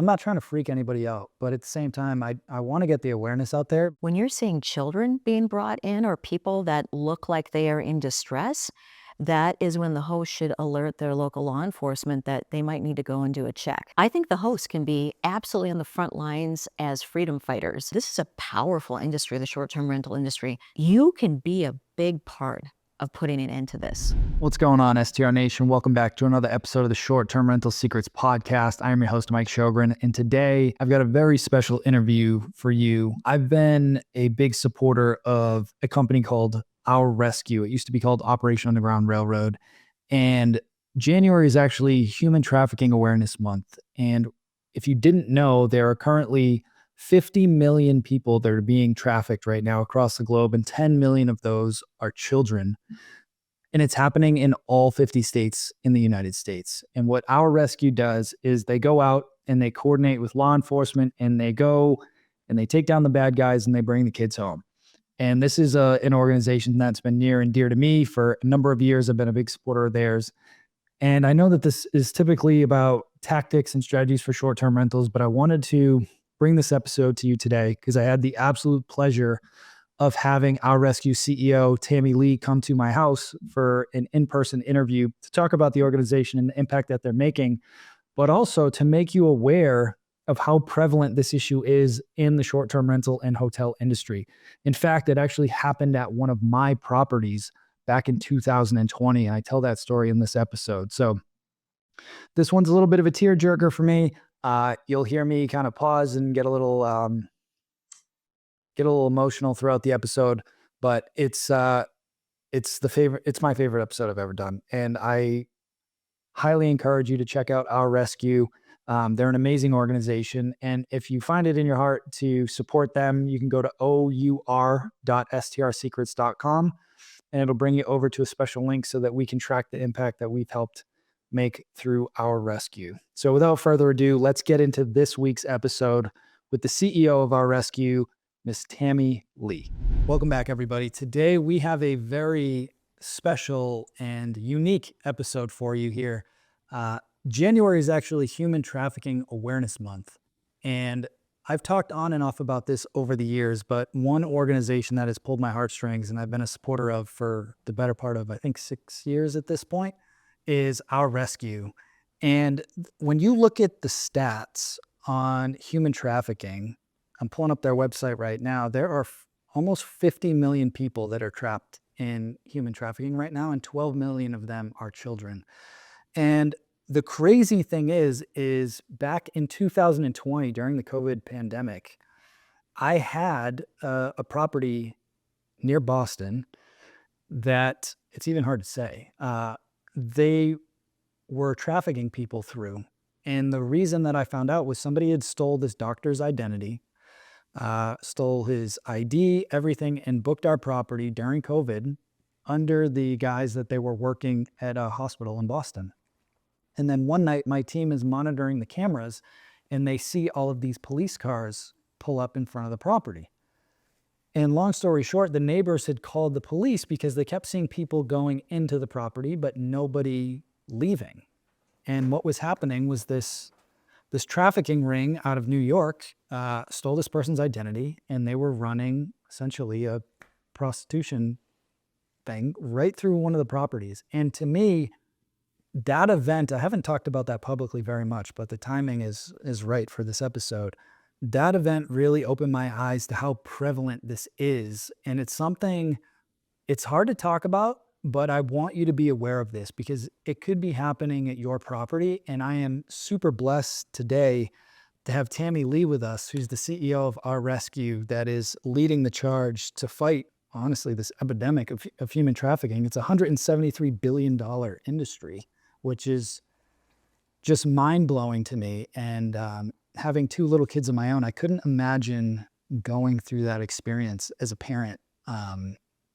I'm not trying to freak anybody out, but at the same time, I want to get the awareness out there. When you're seeing children being brought in or people that look like they are in distress, that is when the host should alert their local law enforcement that they might need to go and do a check. I think the host can be absolutely on the front lines as freedom fighters. This is a powerful industry, the short-term rental industry. You can be a big part of putting an end to this. What's going on, STR Nation? Welcome back to another episode of the Short-Term Rental Secrets podcast. I am your host, Mike Sjogren, and today I've got a very special interview for you. I've been a big supporter of a company called Our Rescue. It used to be called Operation Underground Railroad, and January is actually Human Trafficking Awareness Month. And if you didn't know, there are currently 50 million people that are being trafficked right now across the globe, and 10 million of those are children. And it's happening in all 50 states in the United States. And what Our Rescue does is they go out and they coordinate with law enforcement, and they go and they take down the bad guys and they bring the kids home. And this is an organization that's been near and dear to me for a number of years. I've been a big supporter of theirs. And I know that this is typically about tactics and strategies for short-term rentals, but I wanted to bring this episode to you today because I had the absolute pleasure of having Our Rescue CEO Tammy Lee come to my house for an in-person interview to talk about the organization and the impact that they're making, but also to make you aware of how prevalent this issue is in the short-term rental and hotel industry. In fact, it actually happened at one of my properties back in 2020, and I tell that story in this episode. So this one's a little bit of a tearjerker for me. You'll hear me kind of pause and get a little emotional throughout the episode, but it's my favorite episode I've ever done. And I highly encourage you to check out Our Rescue. They're an amazing organization. And if you find it in your heart to support them, you can go to our.strsecrets.com and it'll bring you over to a special link so that we can track the impact that we've helped make through Our Rescue. So without further ado, let's get into this week's episode with the CEO of Our Rescue, Miss Tammy Lee. Welcome back, everybody. Today we have a very special and unique episode for you here. January is actually Human Trafficking Awareness Month. And I've talked on and off about this over the years, but one organization that has pulled my heartstrings and I've been a supporter of for the better part of, I think, 6 years at this point, is Our Rescue. And when you look at the stats on human trafficking, I'm pulling up their website right now. There are almost 50 million people that are trapped in human trafficking right now, and 12 million of them are children. And the crazy thing is back in 2020, during the COVID pandemic, I had a property near Boston that it's even hard to say. They were trafficking people through. And the reason that I found out was somebody had stole this doctor's identity, stole his ID, everything, and booked our property during COVID under the guise that they were working at a hospital in Boston. And then one night, my team is monitoring the cameras, and they see all of these police cars pull up in front of the property. And long story short, the neighbors had called the police because they kept seeing people going into the property, but nobody leaving. And what was happening was this trafficking ring out of New York stole this person's identity, and they were running essentially a prostitution thing right through one of the properties. And to me, that event, I haven't talked about that publicly very much, but the timing is right for this episode. That event really opened my eyes to how prevalent this is. And it's something, it's hard to talk about, but I want you to be aware of this because it could be happening at your property. And I am super blessed today to have Tammy Lee with us, who's the CEO of Our Rescue, that is leading the charge to fight, honestly, this epidemic of human trafficking. It's a $173 billion industry, which is just mind-blowing to me. And having 2 little kids of my own, I couldn't imagine going through that experience as a parent.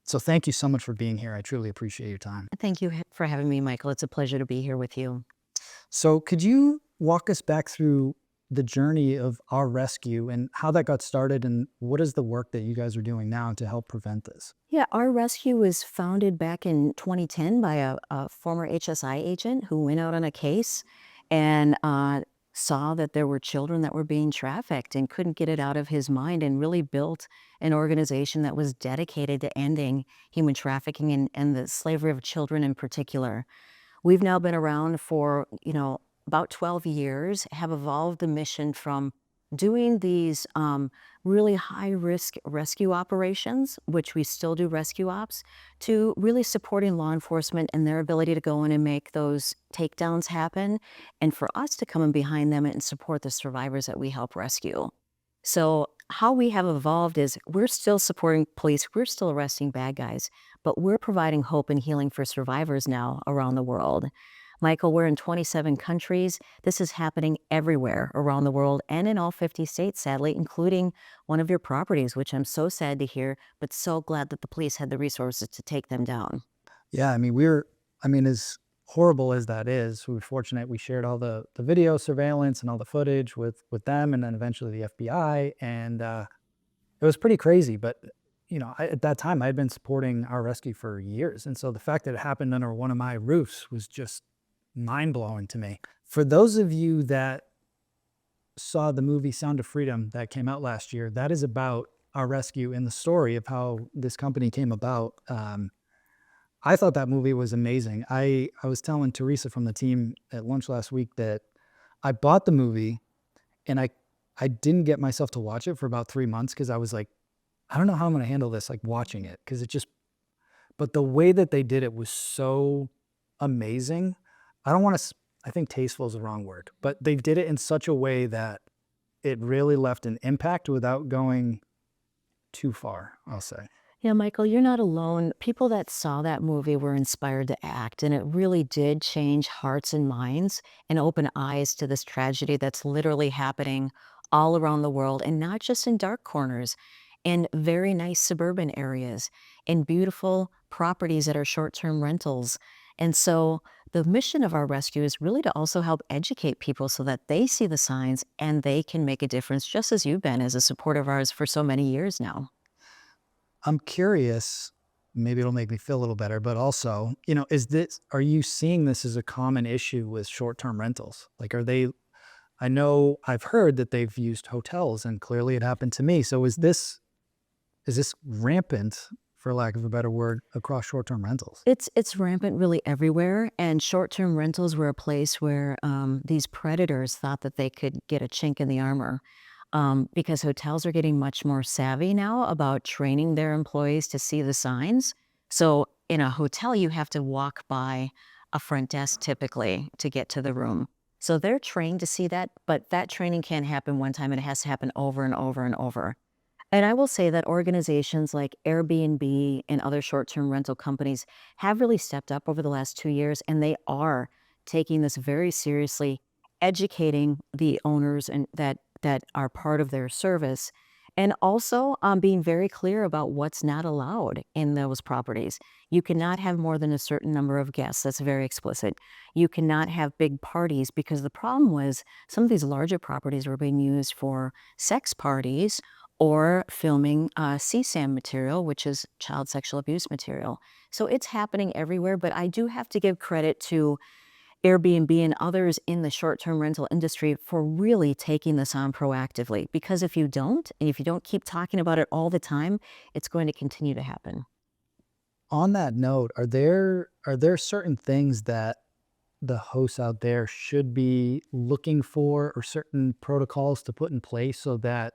So thank you so much for being here. I truly appreciate your time. Thank you for having me, Michael. It's a pleasure to be here with you. So could you walk us back through the journey of Our Rescue and how that got started, and what is the work that you guys are doing now to help prevent this? Yeah, Our Rescue was founded back in 2010 by a former HSI agent who went out on a case and saw that there were children that were being trafficked and couldn't get it out of his mind, and really built an organization that was dedicated to ending human trafficking and the slavery of children in particular. We've now been around for, about 12 years, have evolved the mission from doing these really high risk rescue operations, which we still do rescue ops, to really supporting law enforcement and their ability to go in and make those takedowns happen, and for us to come in behind them and support the survivors that we help rescue. So, how we have evolved is we're still supporting police, we're still arresting bad guys, but we're providing hope and healing for survivors now around the world. Michael, we're in 27 countries. This is happening everywhere around the world and in all 50 states, sadly, including one of your properties, which I'm so sad to hear, but so glad that the police had the resources to take them down. Yeah, as horrible as that is, we were fortunate we shared all the video surveillance and all the footage with them and then eventually the FBI. And it was pretty crazy. But, at that time, I had been supporting our rescue for years. And so the fact that it happened under one of my roofs was just mind blowing to me. For those of you that saw the movie Sound of Freedom that came out last year, that is about our rescue and the story of how this company came about. I thought that movie was amazing. I was telling Teresa from the team at lunch last week that I bought the movie and I didn't get myself to watch it for about 3 months because I was like, I don't know how I'm going to handle this, like watching it, because it just. But the way that they did it was so amazing. I don't want to. I think tasteful is the wrong word, but they did it in such a way that it really left an impact without going too far, I'll say. Yeah, Michael, you're not alone. People that saw that movie were inspired to act, and it really did change hearts and minds and open eyes to this tragedy that's literally happening all around the world, and not just in dark corners, in very nice suburban areas, in beautiful properties that are short term rentals. And so the mission of our rescue is really to also help educate people so that they see the signs and they can make a difference, just as you've been as a support of ours for so many years now. I'm curious, maybe it'll make me feel a little better, but also, are you seeing this as a common issue with short-term rentals? Like, I know I've heard that they've used hotels and clearly it happened to me. So is this rampant, for lack of a better word, across short-term rentals? It's rampant really everywhere, and short-term rentals were a place where these predators thought that they could get a chink in the armor, because hotels are getting much more savvy now about training their employees to see the signs. So in a hotel, you have to walk by a front desk typically to get to the room. So they're trained to see that, but that training can't happen one time. It has to happen over and over and over. And I will say that organizations like Airbnb and other short term rental companies have really stepped up over the last 2 years, and they are taking this very seriously, educating the owners and that are part of their service, and also being very clear about what's not allowed in those properties. You cannot have more than a certain number of guests. That's very explicit. You cannot have big parties, because the problem was some of these larger properties were being used for sex parties or filming CSAM material, which is child sexual abuse material. So it's happening everywhere, but I do have to give credit to Airbnb and others in the short term rental industry for really taking this on proactively. Because if you don't, and if you don't keep talking about it all the time, it's going to continue to happen. On that note, are there certain things that the hosts out there should be looking for or certain protocols to put in place so that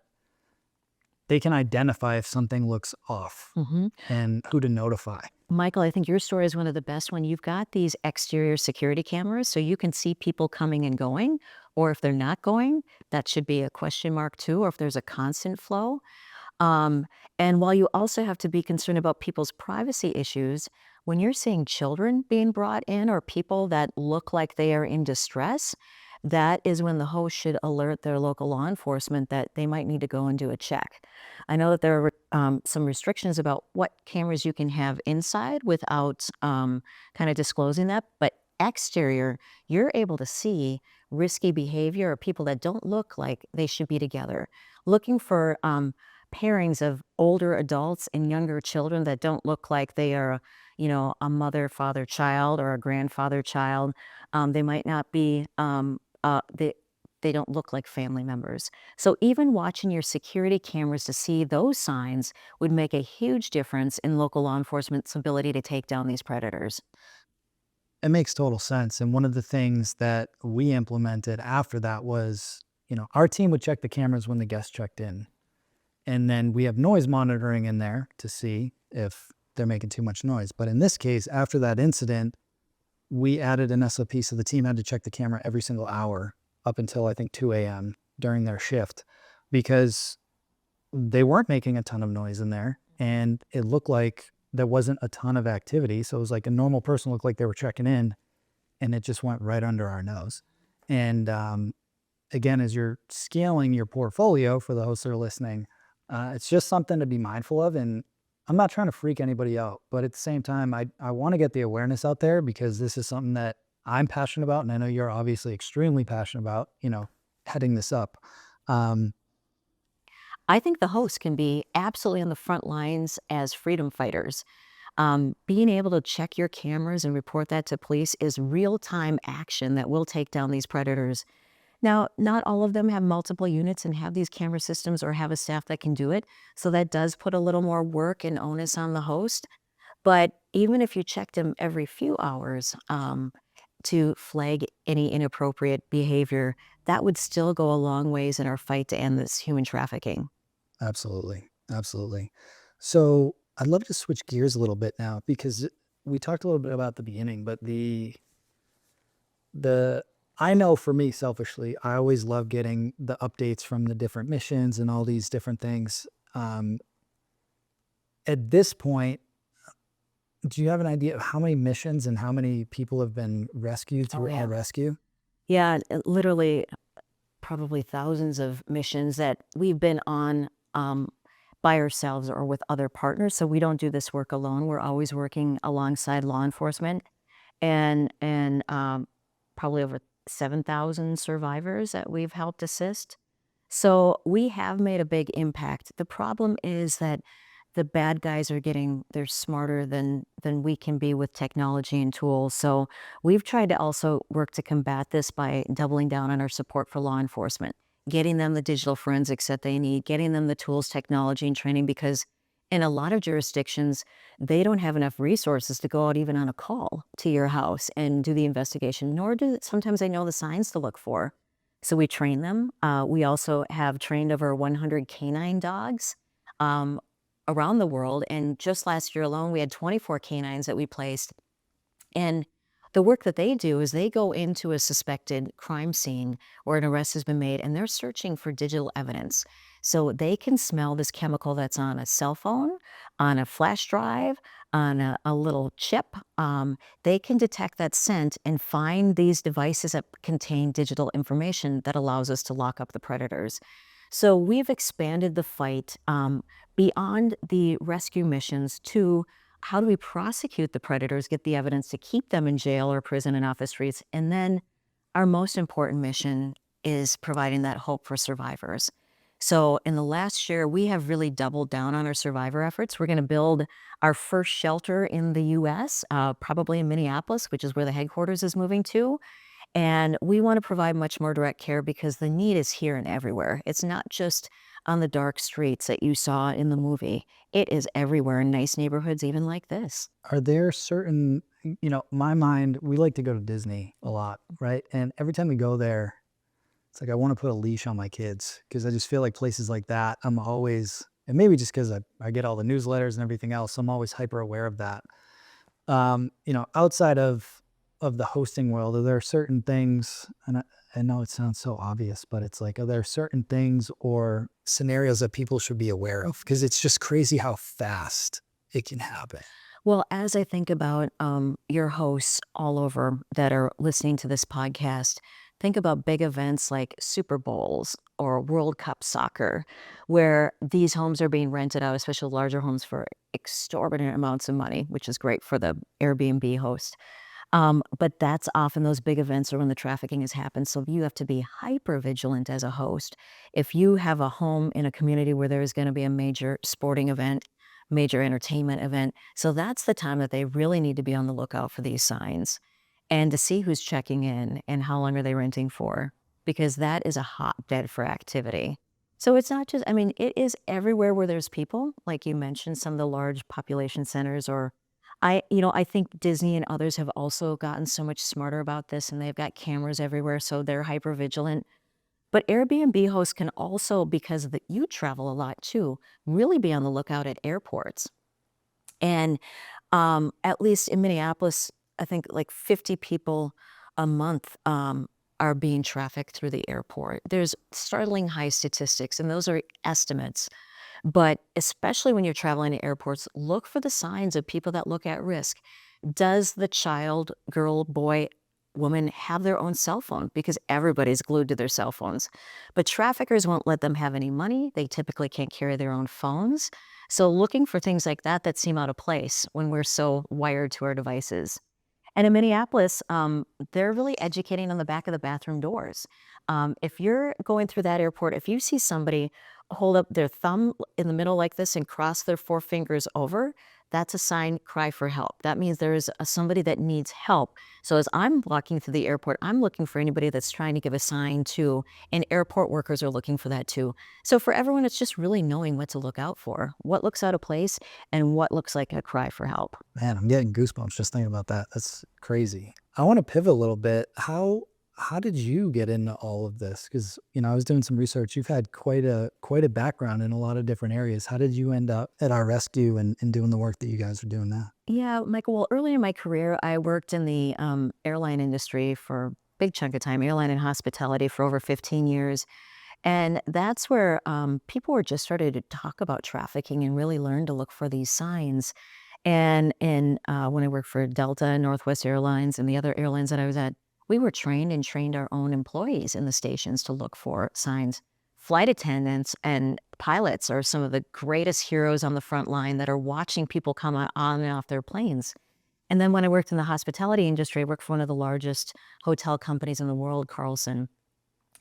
they can identify if something looks off Mhm. and who to notify? Michael, I think your story is one of the best when you've got these exterior security cameras so you can see people coming and going, or if they're not going, that should be a question mark too, or if there's a constant flow. Um, and while you also have to be concerned about people's privacy issues, when you're seeing children being brought in or people that look like they are in distress, that is when the host should alert their local law enforcement that they might need to go and do a check. I know that there are some restrictions about what cameras you can have inside without kind of disclosing that, but exterior, you're able to see risky behavior or people that don't look like they should be together. Looking for pairings of older adults and younger children that don't look like they are, a mother, father, child, or a grandfather, child. They might not be the they don't look like family members. So even watching your security cameras to see those signs would make a huge difference in local law enforcement's ability to take down these predators. It makes total sense. And one of the things that we implemented after that was, our team would check the cameras when the guests checked in. And then we have noise monitoring in there to see if they're making too much noise. But in this case, after that incident, we added an SOP so the team had to check the camera every single hour up until I think 2 a.m. during their shift because they weren't making a ton of noise in there. And it looked like there wasn't a ton of activity. So it was like a normal person looked like they were checking in and it just went right under our nose. And again, as you're scaling your portfolio for the hosts that are listening, it's just something to be mindful of. And I'm not trying to freak anybody out, but at the same time, I want to get the awareness out there because this is something that I'm passionate about. And I know you're obviously extremely passionate about, heading this up. Um, I think the hosts can be absolutely on the front lines as freedom fighters. Being able to check your cameras and report that to police is real time action that will take down these predators. Now, not all of them have multiple units and have these camera systems or have a staff that can do it. So that does put a little more work and onus on the host. But even if you checked them every few hours to flag any inappropriate behavior, that would still go a long ways in our fight to end this human trafficking. Absolutely. Absolutely. So I'd love to switch gears a little bit now because we talked a little bit about the beginning, but the I know for me selfishly, I always love getting the updates from the different missions and all these different things. Um, at this point, do you have an idea of how many missions and how many people have been rescued Oh, through our yeah. rescue? Yeah, literally probably thousands of missions that we've been on by ourselves or with other partners. So we don't do this work alone. We're always working alongside law enforcement and probably over 7,000 survivors that we've helped assist. So we have made a big impact. The problem is that the bad guys are they're smarter than we can be with technology and tools. So we've tried to also work to combat this by doubling down on our support for law enforcement, getting them the digital forensics that they need, getting them the tools, technology, and training because in a lot of jurisdictions, they don't have enough resources to go out even on a call to your house and do the investigation, nor do sometimes they know the signs to look for. So we train them. We also have trained over 100 canine dogs um, around the world. And just last year alone, we had 24 canines that we placed. And the work that they do is they go into a suspected crime scene where an arrest has been made and they're searching for digital evidence. So they can smell this chemical that's on a cell phone, on a flash drive, on a little chip. They can detect that scent and find these devices that contain digital information that allows us to lock up the predators. So we've expanded the fight beyond the rescue missions to how do we prosecute the predators, get the evidence to keep them in jail or prison and off the streets? And then our most important mission is providing that hope for survivors. So in the last year, we have really doubled down on our survivor efforts. We're going to build our first shelter in the US, probably in Minneapolis, which is where the headquarters is moving to. And we want to provide much more direct care because the need is here and everywhere. It's not just on the dark streets that you saw in the movie. It is everywhere in nice neighborhoods, even like this. Are there certain, my mind, we like to go to Disney a lot, right? And every time we go there, it's like I want to put a leash on my kids because I just feel like places like that, I'm always, and maybe just because I get all the newsletters and everything else, I'm always hyper aware of that. Outside of the hosting world, are there certain things, and I know it sounds so obvious, but it's like, are there certain things or scenarios that people should be aware of? Because it's just crazy how fast it can happen. Well, as I think about your hosts all over that are listening to this podcast, think about big events like Super Bowls or World Cup soccer, where these homes are being rented out, especially larger homes, for exorbitant amounts of money, which is great for the Airbnb host. But that's often those big events are when the trafficking has happened. So you have to be hyper vigilant as a host. If you have a home in a community where there is going to be a major sporting event, major entertainment event, so that's the time that they really need to be on the lookout for these signs and to see who's checking in and how long are they renting for. because that is a hotbed for activity. So it's not just, I mean, it is everywhere where there's people, like you mentioned, some of the large population centers, or I think Disney and others have also gotten so much smarter about this, and they've got cameras everywhere, so they're hyper vigilant. But Airbnb hosts can also, because you travel a lot too, really be on the lookout at airports. And at least in Minneapolis, I think like 50 people a month are being trafficked through the airport. There's startling high statistics, and those are estimates. But especially when you're traveling to airports, look for the signs of people that look at risk. Does the child, girl, boy, woman have their own cell phone? Because everybody's glued to their cell phones. But traffickers won't let them have any money. They typically can't carry their own phones. So looking for things like that seem out of place when we're so wired to our devices. And in Minneapolis, they're really educating on the back of the bathroom doors. If you're going through that airport, if you see somebody hold up their thumb in the middle like this and cross their four fingers over, that's a sign, cry for help. That means there is somebody that needs help. So as I'm walking through the airport, I'm looking for anybody that's trying to give a sign too, and airport workers are looking for that too. So for everyone, it's just really knowing what to look out for, what looks out of place, and what looks like a cry for help. Man, I'm getting goosebumps just thinking about that. That's crazy. I want to pivot a little bit. How did you get into all of this? Because I was doing some research. You've had quite a background in a lot of different areas. How did you end up at our rescue and doing the work that you guys are doing now? Yeah, Michael, well, early in my career, I worked in the airline industry for a big chunk of time, airline and hospitality for over 15 years. And that's where people were just started to talk about trafficking and really learn to look for these signs. And when I worked for Delta and Northwest Airlines and the other airlines that I was at, we were trained and trained our own employees in the stations to look for signs. Flight attendants and pilots are some of the greatest heroes on the front line that are watching people come on and off their planes. And then when I worked in the hospitality industry, I worked for one of the largest hotel companies in the world, Carlson.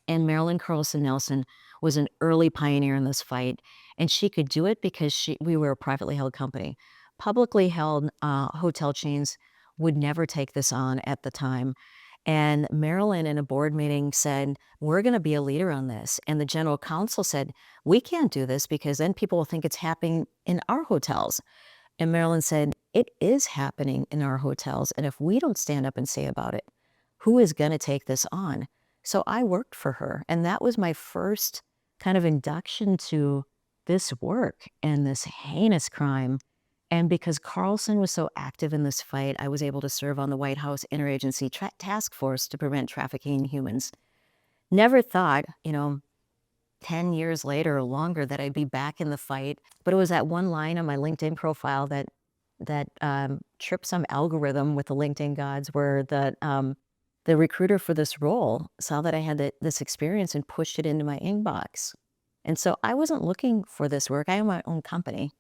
And Marilyn Carlson Nelson was an early pioneer in this fight, and she could do it because we were a privately held company. Publicly held hotel chains would never take this on at the time. And Marilyn, in a board meeting, said, "We're going to be a leader on this." And the general counsel said, "We can't do this because then people will think it's happening in our hotels." And Marilyn said, "It is happening in our hotels. And if we don't stand up and say about it, who is going to take this on?" So I worked for her. And that was my first kind of induction to this work and this heinous crime. And because Carlson was so active in this fight, I was able to serve on the White House Interagency Task Force to prevent trafficking in humans. Never thought, 10 years later or longer that I'd be back in the fight. But it was that one line on my LinkedIn profile that tripped some algorithm with the LinkedIn gods, where the recruiter for this role saw that I had this experience and pushed it into my inbox. And so I wasn't looking for this work. I own my own company.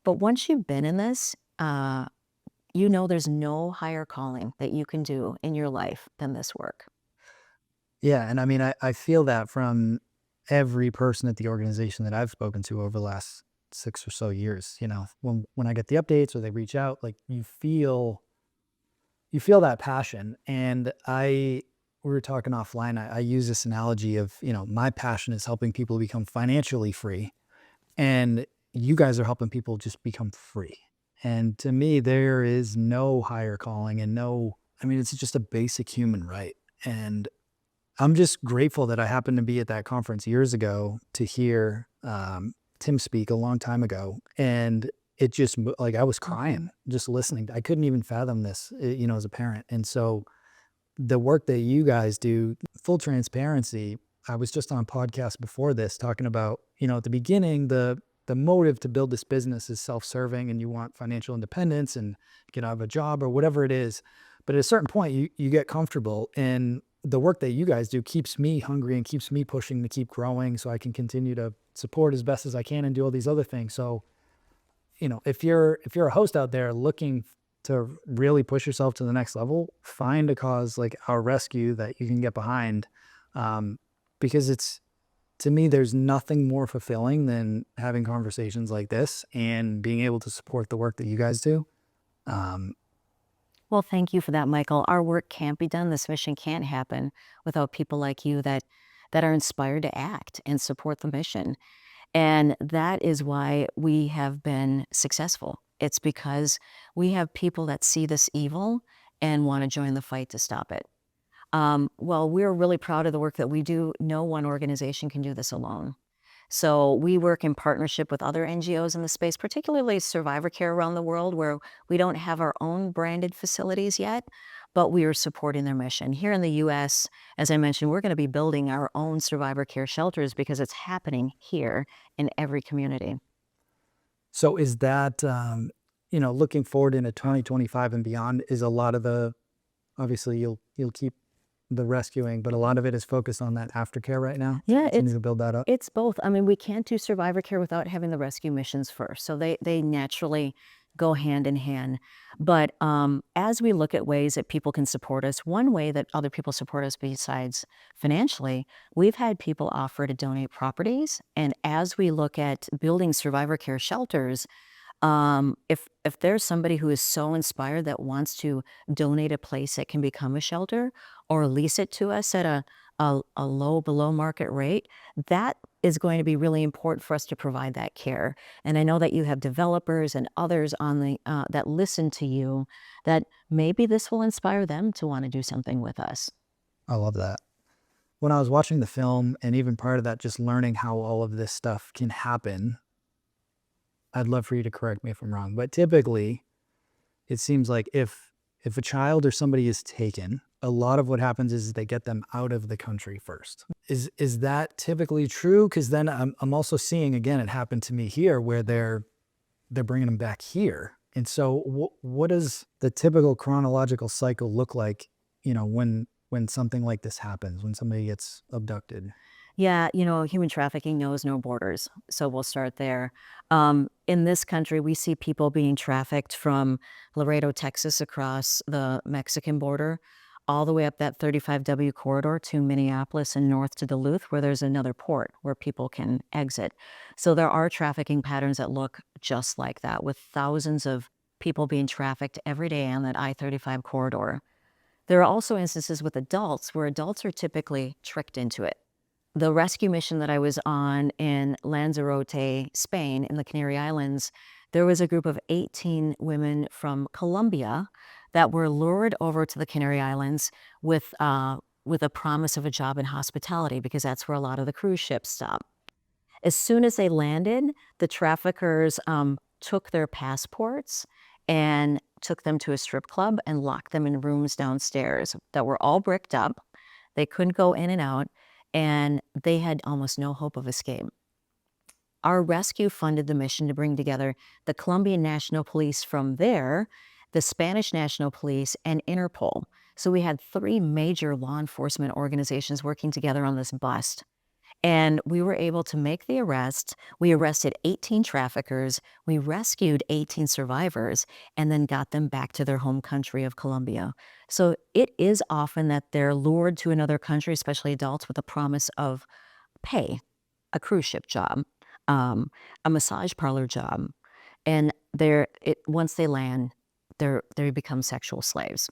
But once you've been in this, there's no higher calling that you can do in your life than this work. Yeah, and I mean, I feel that from every person at the organization that I've spoken to over the last 6 or so years. When I get the updates or they reach out, like you feel that passion. And we were talking offline. I use this analogy of, my passion is helping people become financially free, and you guys are helping people just become free. And to me, there is no higher calling and I mean, it's just a basic human right. And I'm just grateful that I happened to be at that conference years ago to hear Tim speak a long time ago. And it just like I was crying just listening. I couldn't even fathom this, as a parent. And so the work that you guys do, full transparency, I was just on a podcast before this talking about, at the beginning, the motive to build this business is self-serving and you want financial independence and get out of a job or whatever it is. But at a certain point, you get comfortable, and the work that you guys do keeps me hungry and keeps me pushing to keep growing so I can continue to support as best as I can and do all these other things. So, if you're a host out there looking to really push yourself to the next level, find a cause like our rescue that you can get behind. Because to me, there's nothing more fulfilling than having conversations like this and being able to support the work that you guys do. Um, Well, thank you for that, Michael. Our work can't be done. This mission can't happen without people like you that are inspired to act and support the mission. And that is why we have been successful. It's because we have people that see this evil and want to join the fight to stop it. Well, we're really proud of the work that we do. No one organization can do this alone. So we work in partnership with other NGOs in the space, particularly survivor care around the world, where we don't have our own branded facilities yet, but we are supporting their mission. Here in the US, as I mentioned, we're going to be building our own survivor care shelters because it's happening here in every community. So is that, looking forward into 2025 and beyond, is a lot of the, obviously you'll keep the rescuing, but a lot of it is focused on that aftercare right now to Yeah, continue to build that up? it's both. I mean, we can't do survivor care without having the rescue missions first. So they naturally go hand in hand. But as we look at ways that people can support us, one way that other people support us besides financially, we've had people offer to donate properties. And as we look at building survivor care shelters, if there's somebody who is so inspired that wants to donate a place that can become a shelter or lease it to us at a low below market rate, that is going to be really important for us to provide that care. And I know that you have developers and others on the that listen to you, that maybe this will inspire them to want to do something with us. I love that. When I was watching the film and even prior to that, just learning how all of this stuff can happen, I'd love for you to correct me if I'm wrong, but typically it seems like if a child or somebody is taken, a lot of what happens is they get them out of the country first. Is that typically true? Because then I'm also seeing, again, it happened to me here where they're bringing them back here. And so what does the typical chronological cycle look like, when something like this happens, when somebody gets abducted? Yeah, human trafficking knows no borders. So we'll start there. In this country, we see people being trafficked from Laredo, Texas, across the Mexican border, all the way up that 35W corridor to Minneapolis and north to Duluth, where there's another port where people can exit. So there are trafficking patterns that look just like that, with thousands of people being trafficked every day on that I-35 corridor. There are also instances with adults where adults are typically tricked into it. The rescue mission that I was on in Lanzarote, Spain, in the Canary Islands, there was a group of 18 women from Colombia that were lured over to the Canary Islands with a promise of a job in hospitality, because that's where a lot of the cruise ships stop. As soon as they landed, the traffickers took their passports and took them to a strip club and locked them in rooms downstairs that were all bricked up. They couldn't go in and out, and they had almost no hope of escape. Our rescue funded the mission to bring together the Colombian National Police from there, the Spanish National Police, and Interpol. So we had 3 major law enforcement organizations working together on this bust. And we were able to make the arrest. We arrested 18 traffickers. We rescued 18 survivors and then got them back to their home country of Colombia. So it is often that they're lured to another country, especially adults, with a promise of pay, a cruise ship job, a massage parlor job. And once they land, they become sexual slaves.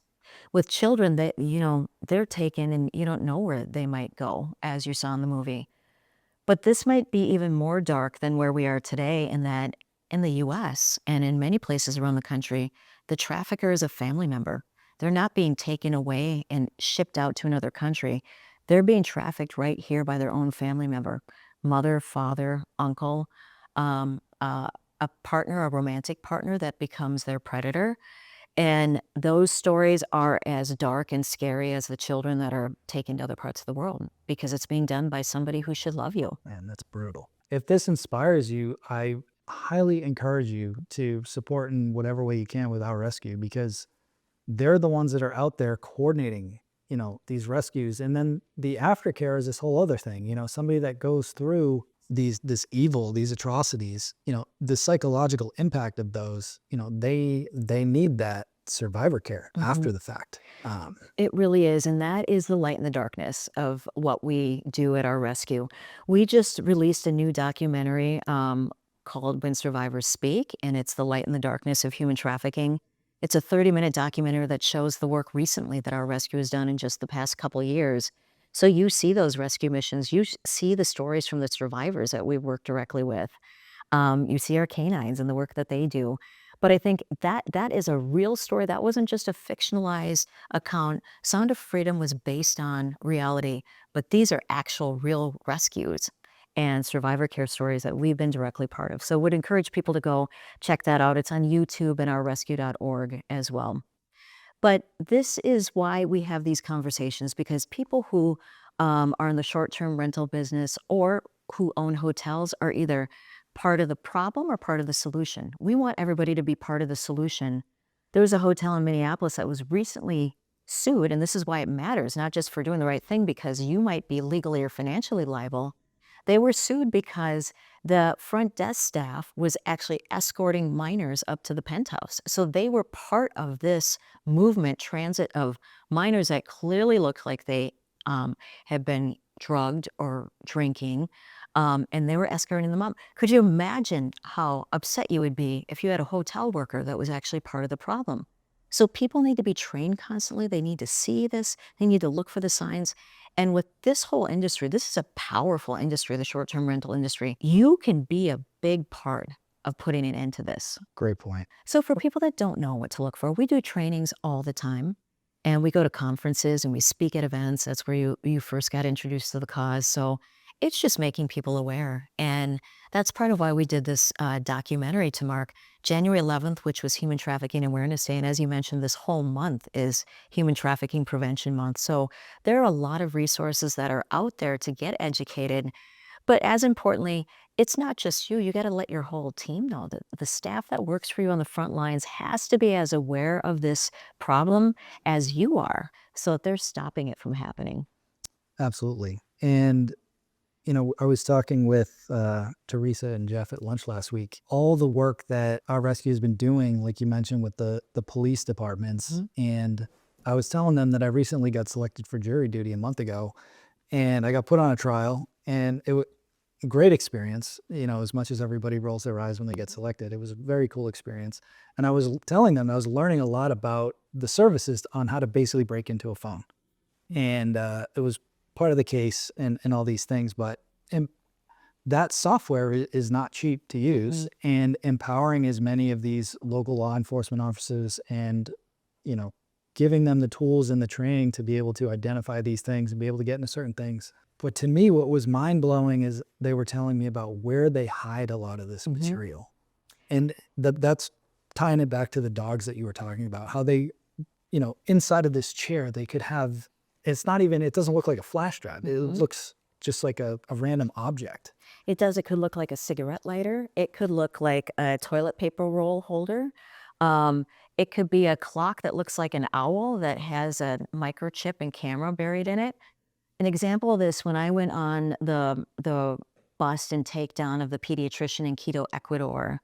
With children, they're taken and you don't know where they might go, as you saw in the movie. But this might be even more dark than where we are today, in that in the US and in many places around the country, the trafficker is a family member. They're not being taken away and shipped out to another country. They're being trafficked right here by their own family member, mother, father, uncle, a partner, a romantic partner that becomes their predator. And those stories are as dark and scary as the children that are taken to other parts of the world, because it's being done by somebody who should love you. Man, that's brutal. If this inspires you, I highly encourage you to support in whatever way you can with Our Rescue, because they're the ones that are out there coordinating, these rescues. And then the aftercare is this whole other thing, somebody that goes through this evil, these atrocities, the psychological impact of those, they need that survivor care after the fact. It really is, and that is the light in the darkness of what we do at Our Rescue. We just released a new documentary called When Survivors Speak, and it's the light in the darkness of human trafficking. It's a 30-minute documentary that shows the work recently that our rescue has done in just the past couple years. So you see those rescue missions, see the stories from the survivors that we work directly with. You see our canines and the work that they do. But I think that is a real story. That wasn't just a fictionalized account. Sound of Freedom was based on reality, but these are actual real rescues and survivor care stories that we've been directly part of. So would encourage people to go check that out. It's on YouTube and ourrescue.org as well. But this is why we have these conversations, because people who are in the short-term rental business or who own hotels are either part of the problem or part of the solution. We want everybody to be part of the solution. There was a hotel in Minneapolis that was recently sued, and this is why it matters, not just for doing the right thing, because you might be legally or financially liable. They were sued because the front desk staff was actually escorting minors up to the penthouse. So they were part of this movement transit of minors that clearly looked like they had been drugged or drinking, and they were escorting them up. Could you imagine how upset you would be if you had a hotel worker that was actually part of the problem? So people need to be trained constantly. They need to see this. They need to look for the signs. And with this whole industry, this is a powerful industry, the short-term rental industry. You can be a big part of putting an end to this. Great point. So for people that don't know what to look for, we do trainings all the time. And we go to conferences and we speak at events. That's where you first got introduced to the cause. So it's just making people aware. And that's part of why we did this documentary to mark January 11th, which was Human Trafficking Awareness Day. And as you mentioned, this whole month is Human Trafficking Prevention Month. So there are a lot of resources that are out there to get educated. But as importantly, it's not just you. You got to let your whole team know that the staff that works for you on the front lines has to be as aware of this problem as you are, so that they're stopping it from happening. Absolutely. And I was talking with Teresa and Jeff at lunch last week. All the work that our rescue has been doing, like you mentioned, with the police departments, and I was telling them that I recently got selected for jury duty a month ago, and I got put on a trial, and it was a great experience. As much as everybody rolls their eyes when they get selected, it was a very cool experience. And I was telling them I was learning a lot about the services on how to basically break into a phone, and it was part of the case and all these things, but that software is not cheap to use, and empowering as many of these local law enforcement officers and giving them the tools and the training to be able to identify these things and be able to get into certain things. But to me, what was mind-blowing is they were telling me about where they hide a lot of this material, and that's tying it back to the dogs that you were talking about, how they inside of this chair they could have. It doesn't look like a flash drive. It looks just like a random object. It does. It could look like a cigarette lighter. It could look like a toilet paper roll holder. It could be a clock that looks like an owl that has a microchip and camera buried in it. An example of this, when I went on the bust and takedown of the pediatrician in Quito, Ecuador,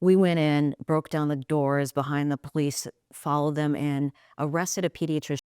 we went in, broke down the doors behind the police, followed them in, arrested a pediatrician